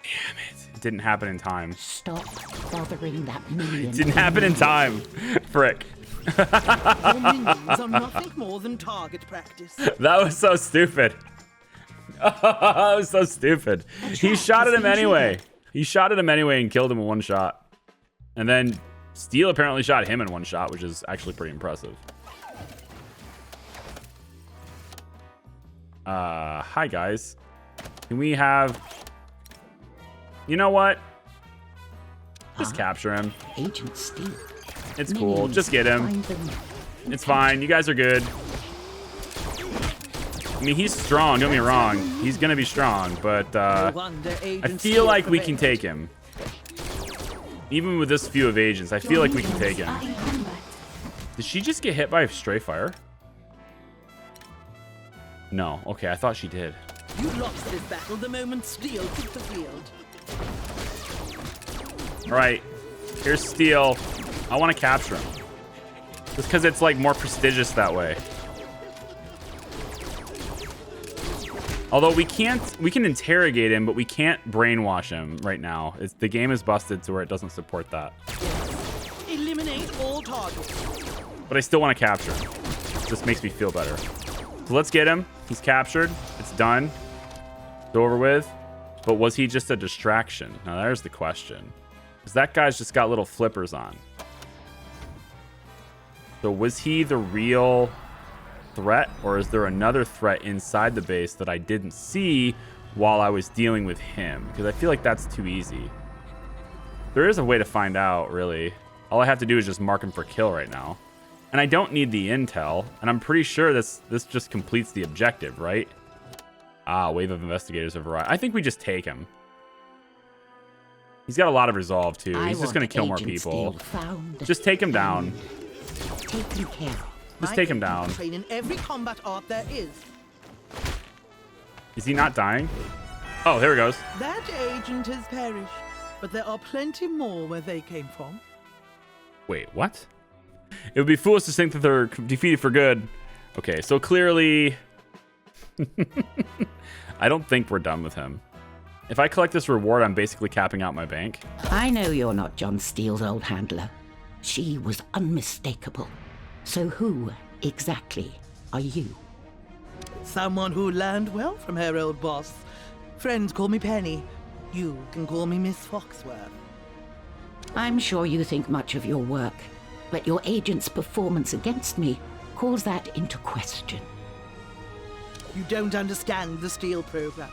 Damn it. It didn't happen in time. Stop bothering that minion. It didn't happen in time. Frick. Your minions are nothing more than target practice. That was so stupid. That was so stupid. He shot at him anyway. He shot at him anyway and killed him in one shot. And then Steele apparently shot him in one shot, which is actually pretty impressive. Hi guys. Can we have... You know what? Just capture him. Agent Steele. It's cool. Just get him. It's fine. You guys are good. I mean, he's strong. Don't get me wrong. He's gonna be strong, but I feel like we can take him. Even with this few of agents, I feel like we can take him. Did she just get hit by stray fire? No. Okay, I thought she did. You lost this battle the moment Steele took the field. All right, here's Steele. I want to capture him. Just because it's like more prestigious that way. Although we can interrogate him, but we can't brainwash him right now. The game is busted to where it doesn't support that. Eliminate all targets. But I still want to capture him. This makes me feel better. So let's get him. He's captured. It's done. It's over with. But was he just a distraction? Now there's the question. Because that guy's just got little flippers on. So was he the real threat, or is there another threat inside the base that I didn't see while I was dealing with him? Because I feel like that's too easy. There is a way to find out, really. All I have to do is just mark him for kill right now. And I don't need the intel, and I'm pretty sure this just completes the objective, right? Ah, wave of investigators have arrived. I think we just take him. He's got a lot of resolve, too. He's just going to kill more people. Just take him down. Taken care of. Just take him down. Train in every combat art there is. Is he not dying? Oh, there he goes. That agent has perished, but there are plenty more where they came from. Wait, what? It would be foolish to think that they're defeated for good. Okay, so clearly... I don't think we're done with him. If I collect this reward, I'm basically capping out my bank. I know you're not John Steele's old handler. She was unmistakable. So who exactly are you? Someone who learned well from her old boss. Friends call me Penny. You can call me Miss Foxworth. I'm sure you think much of your work, but your agent's performance against me calls that into question. You don't understand the Steele program.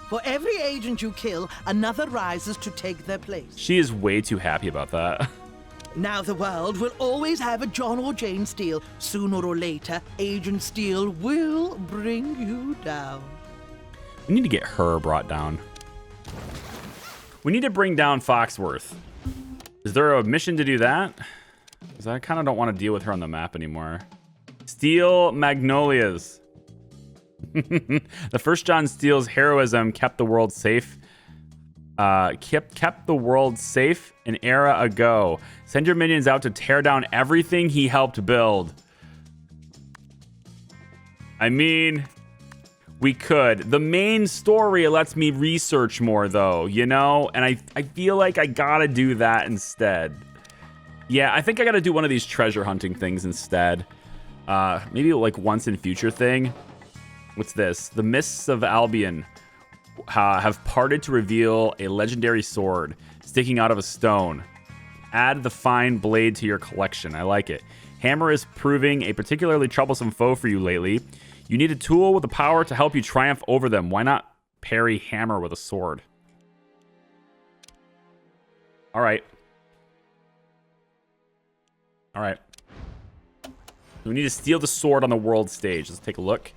For every agent you kill, another rises to take their place. She is way too happy about that. Now the world will always have a John or Jane Steele. Sooner or later, Agent Steele will bring you down. We need to get her brought down. We need to bring down Foxworth. Is there a mission to do that? Because I kind of don't want to deal with her on the map anymore. Steele Magnolias. The first John Steele's heroism kept the world safe. Kept the world safe an era ago. Send your minions out to tear down everything he helped build. I mean, we could. The main story lets me research more, though, you know? And I feel like I gotta do that instead. Yeah, I think I gotta do one of these treasure hunting things instead. Maybe like once in future thing. What's this? The mists of Albion have parted to reveal a legendary sword sticking out of a stone. Add the fine blade to your collection. I like it. Hammer is proving a particularly troublesome foe for you lately. You need a tool with the power to help you triumph over them. Why not parry hammer with a sword? All right. All right. We need to steal the sword on the world stage. Let's take a look.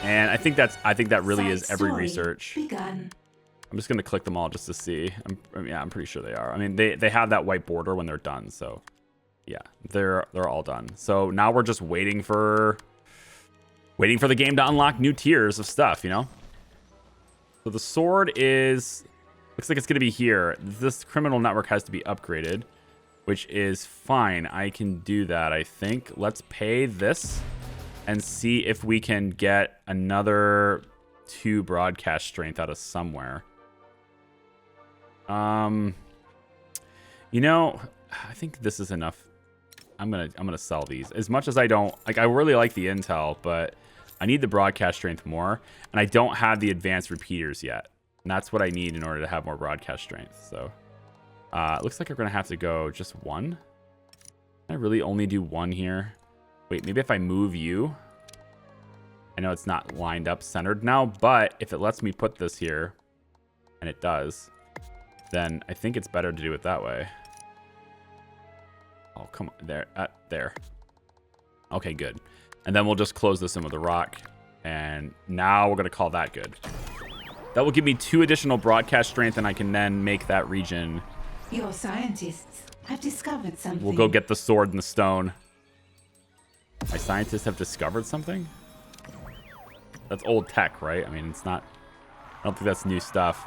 And I think that really is every research. Begun. I'm just gonna click them all just to see. I'm pretty sure they are. I mean, they have that white border when they're done. So, yeah, they're all done. So now we're just waiting for the game to unlock new tiers of stuff. You know. So the sword looks like it's gonna be here. This criminal network has to be upgraded, which is fine. I can do that. I think. Let's pay this. And see if we can get another 2 broadcast strength out of somewhere. You know, I think this is enough. I'm gonna sell these. As much as I don't like, I really like the intel, but I need the broadcast strength more, and I don't have the advanced repeaters yet. And that's what I need in order to have more broadcast strength. So it looks like we're gonna have to go just one. Can I really only do one here? Wait, maybe if I move you. I know it's not lined up centered now, but if it lets me put this here, and it does, then I think it's better to do it that way. Oh, come on. There. There. Okay, good. And then we'll just close this in with a rock. And now we're going to call that good. That will give me 2 additional broadcast strength, and I can then make that region. Your scientists have discovered something. We'll go get the sword and the stone. My scientists have discovered something? That's old tech, right? I mean, it's not... I don't think that's new stuff.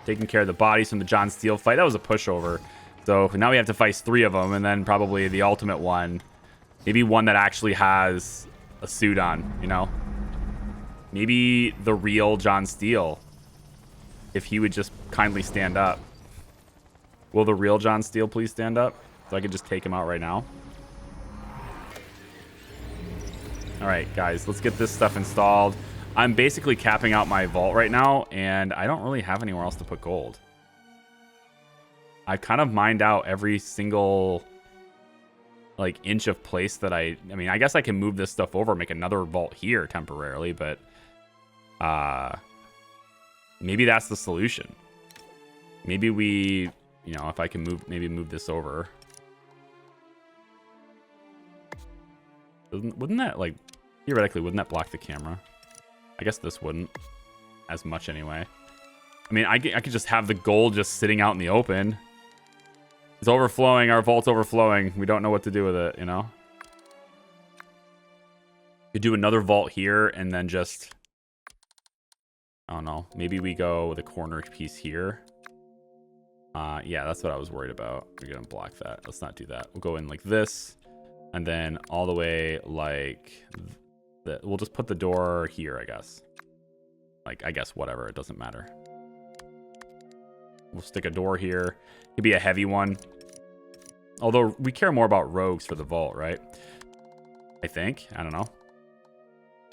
Taking care of the bodies from the John Steele fight. That was a pushover. So now we have to fight 3 of them, and then probably the ultimate one. Maybe one that actually has a suit on, you know? Maybe the real John Steele. If he would just kindly stand up. Will the real John Steele please stand up? So I could just take him out right now. Alright, guys, let's get this stuff installed. I'm basically capping out my vault right now, and I don't really have anywhere else to put gold. I kind of mined out every single, like, inch of place that I mean, I guess I can move this stuff over, make another vault here temporarily, but maybe that's the solution. Maybe we, you know, if I can move this over. Wouldn't that, like, theoretically, wouldn't that block the camera? I guess this wouldn't as much anyway. I mean, I could just have the gold just sitting out in the open. It's overflowing. Our vault's overflowing. We don't know what to do with it, you know? Could do another vault here and then just... I don't know. Maybe we go with a corner piece here. Yeah, that's what I was worried about. We're going to block that. Let's not do that. We'll go in like this. And then all the way like... We'll just put the door here, I guess. Like, I guess whatever. It doesn't matter. We'll stick a door here. It could be a heavy one. Although we care more about rogues for the vault, right? I think. I don't know.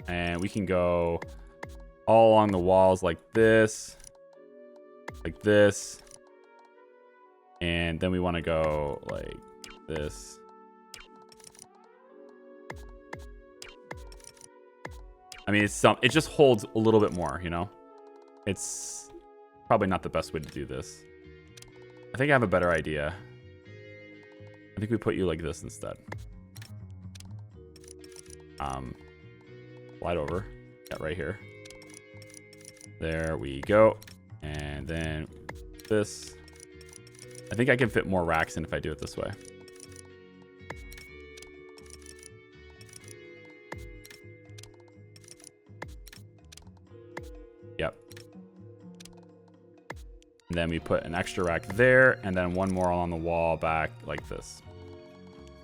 And we can go all along the walls like this. Like this. And then we want to go like this. I mean, it just holds a little bit more, you know? It's probably not the best way to do this. I think I have a better idea. I think we put you like this instead. Slide over. Yeah, right here. There we go. And then this. I think I can fit more racks in if I do it this way. Yep. And then we put an extra rack there, and then one more on the wall back like this.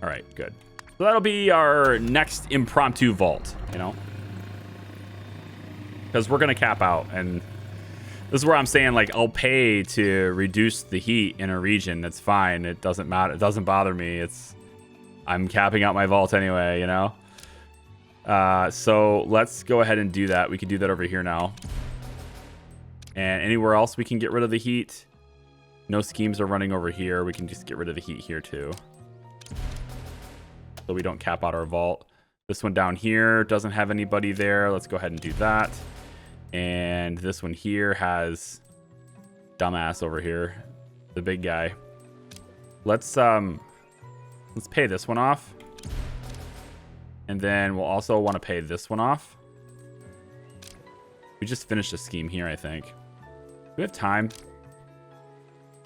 All right, good. So that'll be our next impromptu vault, you know? Because we're going to cap out, and this is where I'm saying, like, I'll pay to reduce the heat in a region. That's fine. It doesn't matter. It doesn't bother me. I'm capping out my vault anyway, you know? So let's go ahead and do that. We can do that over here now. And anywhere else we can get rid of the heat. No schemes are running over here. We can just get rid of the heat here too. So we don't cap out our vault. This one down here doesn't have anybody there. Let's go ahead and do that. And this one here has dumbass over here, the big guy. Let's pay this one off. And then we'll also want to pay this one off. We just finished a scheme here, I think. We have time.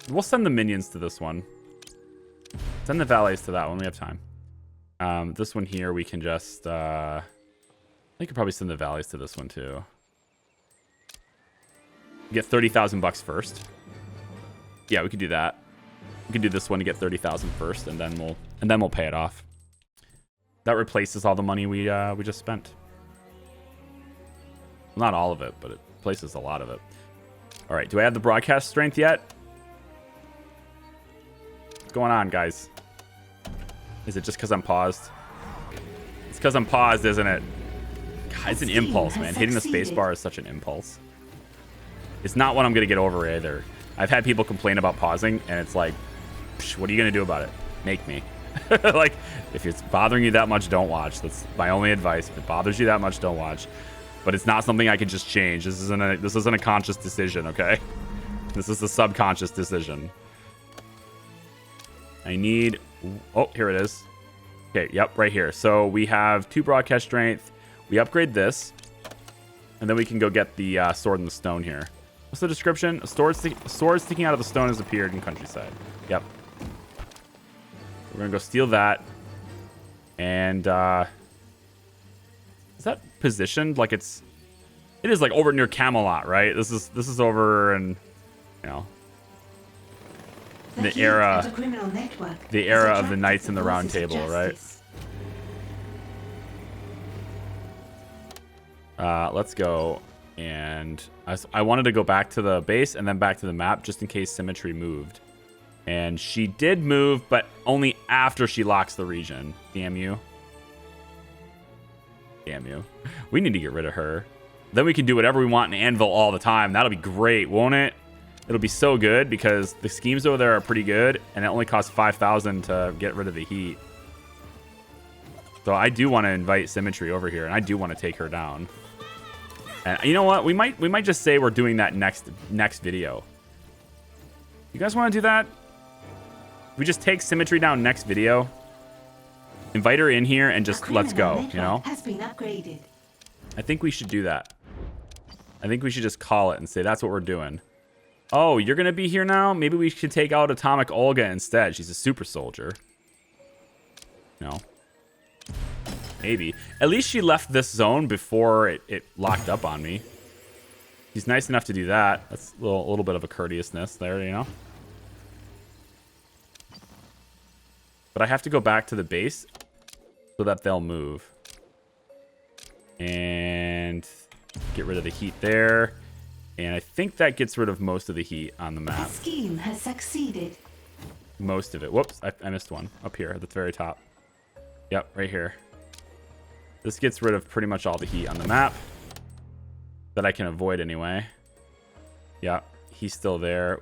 We'll send the minions to this one. Send the valets to that one. We have time. This one here, we can just... I could probably send the valets to this one, too. Get 30,000 bucks first. Yeah, we could do that. We could do this one to get 30,000 first, and then we'll pay it off. That replaces all the money we just spent. Not all of it, but it replaces a lot of it. All right, do I have the broadcast strength yet? What's going on, guys? Is it just because I'm paused? It's because I'm paused, isn't it? God, it's an impulse, man. Hitting the space bar is such an impulse. It's not what I'm going to get over either. I've had people complain about pausing, and it's like, psh, what are you going to do about it? Make me. Like, if it's bothering you that much, don't watch. That's my only advice. If it bothers you that much, don't watch. But it's not something I can just change. This isn't a conscious decision, okay? This is a subconscious decision. I need... Oh, here it is. Okay, yep, right here. So we have 2 broadcast strength. We upgrade this. And then we can go get the sword in the stone here. What's the description? A sword sticking out of the stone has appeared in countryside. Yep. We're going to go steal that. And is that positioned like it is like over near Camelot, right? This is over and, you know, the era of the Knights in the Round Table, right? Let's go. And I wanted to go back to the base and then back to the map just in case Symmetry moved. And she did move, but only after she locks the region. Damn you. Damn you. We need to get rid of her. Then we can do whatever we want in Anvil all the time. That'll be great, won't it? It'll be so good because the schemes over there are pretty good, and it only costs 5,000 to get rid of the heat. So I do want to invite Symmetry over here, and I do want to take her down. And you know what? We might just say we're doing that next video. You guys want to do that? We just take Symmetry down next video. Invite her in here and just let's go, you know? Has been upgraded. I think we should do that. I think we should just call it and say that's what we're doing. Oh, you're going to be here now? Maybe we should take out Atomic Olga instead. She's a super soldier. No. Maybe. At least she left this zone before it locked up on me. She's nice enough to do that. That's a little bit of a courteousness there, you know? But I have to go back to the base so that they'll move. And get rid of the heat there. And I think that gets rid of most of the heat on the map. The scheme has succeeded. Most of it. Whoops, I missed one. Up here at the very top. Yep, right here. This gets rid of pretty much all the heat on the map. That I can avoid anyway. Yeah, he's still there.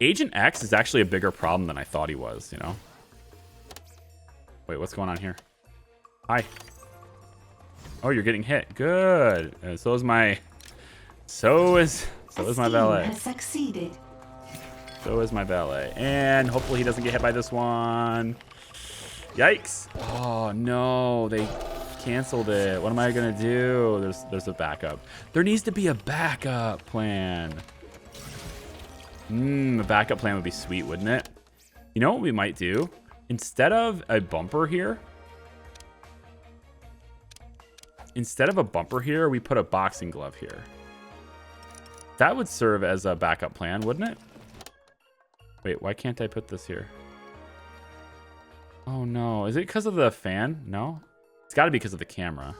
Agent X is actually a bigger problem than I thought he was, you know? Wait, what's going on here? Hi. Oh, you're getting hit. Good. And so is my... So is my valet. Has succeeded. So is my valet. And hopefully he doesn't get hit by this one. Yikes. Oh, no. They canceled it. What am I going to do? There's a backup. There needs to be a backup plan. A backup plan would be sweet, wouldn't it? You know what we might do? Instead of a bumper here, we put a boxing glove here. That would serve as a backup plan, wouldn't it? Wait, why can't I put this here? Oh no, is it because of the fan? No? It's got to be because of the camera.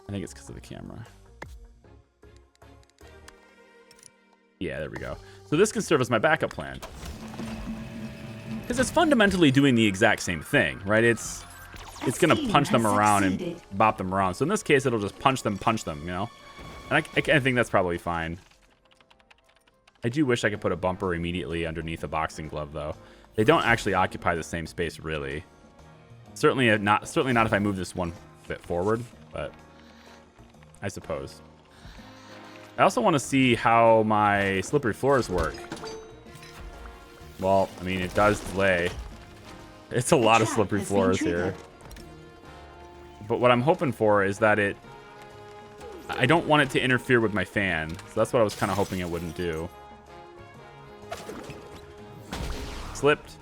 I think it's because of the camera. Yeah, there we go. So this can serve as my backup plan. Because it's fundamentally doing the exact same thing, right? It's going to punch them around and bop them around. So in this case, it'll just punch them, you know? And I think that's probably fine. I do wish I could put a bumper immediately underneath a boxing glove, though. They don't actually occupy the same space, really. Certainly not if I move this one bit forward, but I suppose. I also want to see how my slippery floors work. Well, I mean, it does delay. It's a lot of slippery floors here. But what I'm hoping for is that I don't want it to interfere with my fan. So that's what I was kind of hoping it wouldn't do. Slipped.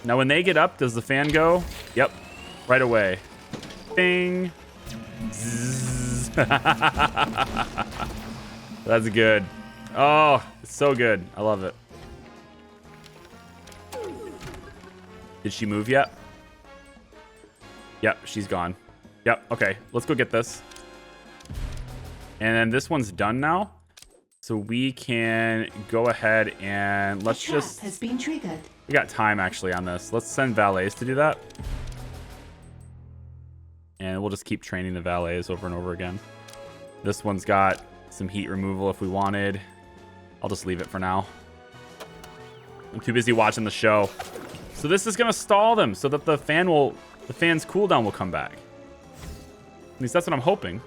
Now when they get up, does the fan go? Yep. Right away. Bing. Zzz. That's good. Oh, it's so good. I love it. Did she move yet? Yep, she's gone. Yep, okay. Let's go get this. And then this one's done now. So we can go ahead and let's just... has been triggered. We got time actually on this. Let's send valets to do that. And we'll just keep training the valets over and over again. This one's got some heat removal if we wanted. I'll just leave it for now. I'm too busy watching the show. So this is gonna stall them so that the fan's cooldown will come back. At least that's what I'm hoping.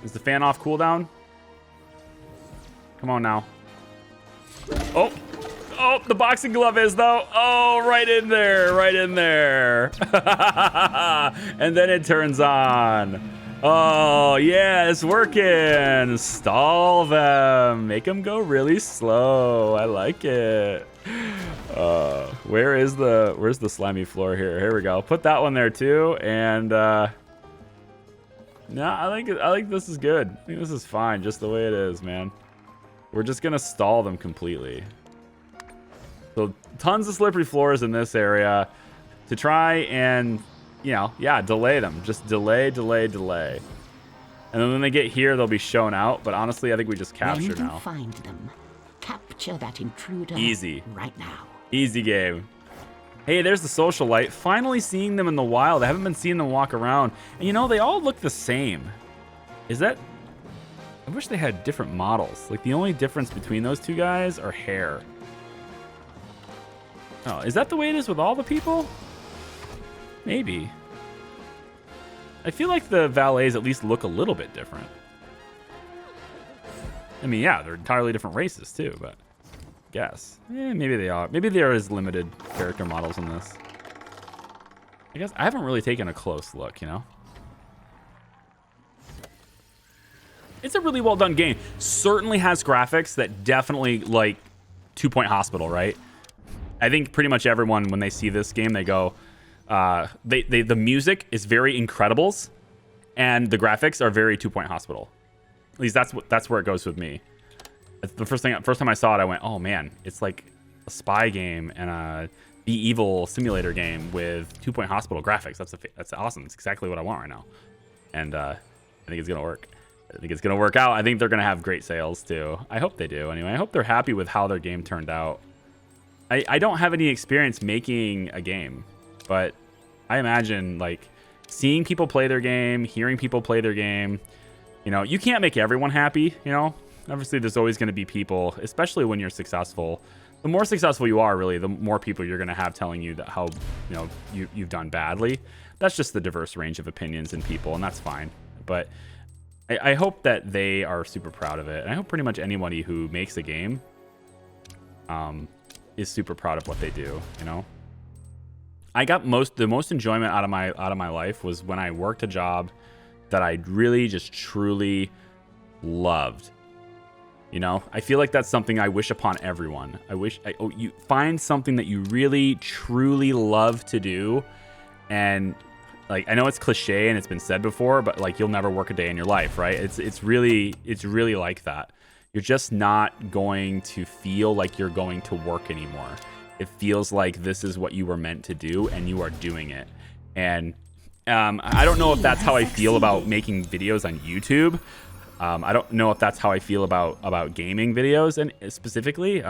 Is the fan off cooldown? Come on now. Oh, the boxing glove is though. Oh, right in there, right in there. And then it turns on. Oh, yeah, it's working. Stall them. Make them go really slow. I like it. Where's the slimy floor here? Here we go. Put that one there too. And no, I think this is good. I think this is fine just the way it is, man. We're just gonna stall them completely. So tons of slippery floors in this area to try and, you know, yeah, delay them. Just delay. And then when they get here, they'll be shown out. But honestly, I think we just capture when now. you find them, capture that intruder. Easy. Right now. Easy game. Hey, there's the socialite. Finally seeing them in the wild. I haven't been seeing them walk around. And you know, they all look the same. Is that... I wish they had different models. Like, the only difference between those two guys are hair. Oh, is that the way it is with all the people? Maybe. I feel like the valets at least look a little bit different. I mean, yeah, they're entirely different races too, but guess. Maybe they are. Maybe there is limited character models in this. I guess I haven't really taken a close look, you know? It's a really well done game. Certainly has graphics that definitely, like, 2 Point Hospital, right? I think pretty much everyone, when they see this game, they go, the music is very Incredibles, and the graphics are very 2 Point Hospital. At least that's where it goes with me. The first time I saw it, I went, oh man, it's like a spy game and a Be Evil simulator game with 2 Point Hospital graphics. That's awesome. It's exactly what I want right now, and I think it's gonna work. I think it's gonna work out. I think they're gonna have great sales too. I hope they do. Anyway, I hope they're happy with how their game turned out. I don't have any experience making a game, but I imagine, like, seeing people play their game, hearing people play their game, you know, you can't make everyone happy, you know? Obviously, there's always going to be people, especially when you're successful. The more successful you are, really, the more people you're going to have telling you that how, you know, you've done badly. That's just the diverse range of opinions in people, and that's fine. But I hope that they are super proud of it. And I hope pretty much anybody who makes a game is super proud of what they do, you know? I got the most enjoyment out of my life was when I worked a job that I really just truly loved. You know, I feel like that's something I wish upon everyone. You find something that you really truly love to do, and like, I know it's cliche and it's been said before, but like, you'll never work a day in your life, right? It's really like that. You're just not going to feel like you're going to work anymore. It feels like this is what you were meant to do, and you are doing it. And I don't know if that's how I feel about making videos on YouTube. I don't know if that's how I feel about gaming videos and specifically.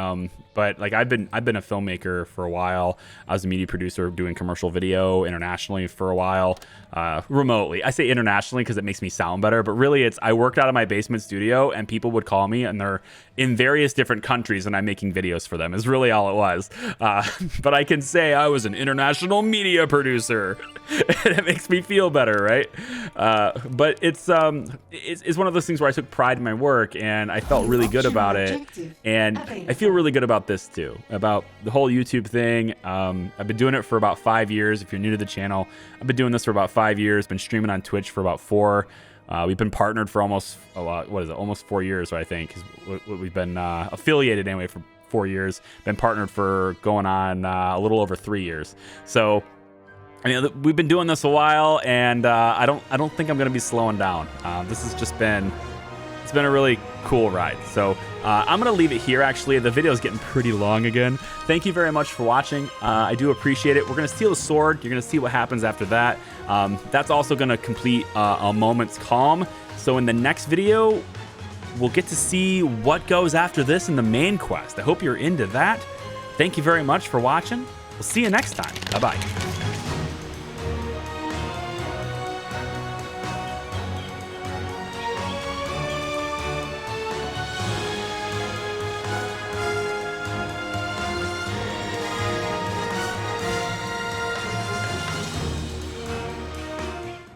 But like, I've been a filmmaker for a while. I was a media producer doing commercial video internationally for a while, remotely. I say internationally because it makes me sound better, but really I worked out of my basement studio, and people would call me, and they're in various different countries, and I'm making videos for them is really all it was. But I can say I was an international media producer, and it makes me feel better, right? But it's one of those things where I took pride in my work, and I felt really good about it. And I feel really good about this too, about the whole YouTube thing. I've been doing it for about 5 years. If you're new to the channel, I've been doing this for about 5 years, been streaming on Twitch for about 4. We've been partnered for almost 4 years, I think. We've been affiliated anyway for 4 years, been partnered for going on a little over 3 years. So, I mean, we've been doing this a while, and I don't think I'm gonna be slowing down. This has just been, it's been a really cool ride. So I'm gonna leave it here. Actually, the video is getting pretty long again. Thank you very much for watching. I do appreciate it. We're gonna steal the sword. You're gonna see what happens after that. That's also gonna complete a moment's calm. So in the next video, we'll get to see what goes after this in the main quest. I hope you're into that. Thank you very much for watching. We'll see you next time. Bye-bye.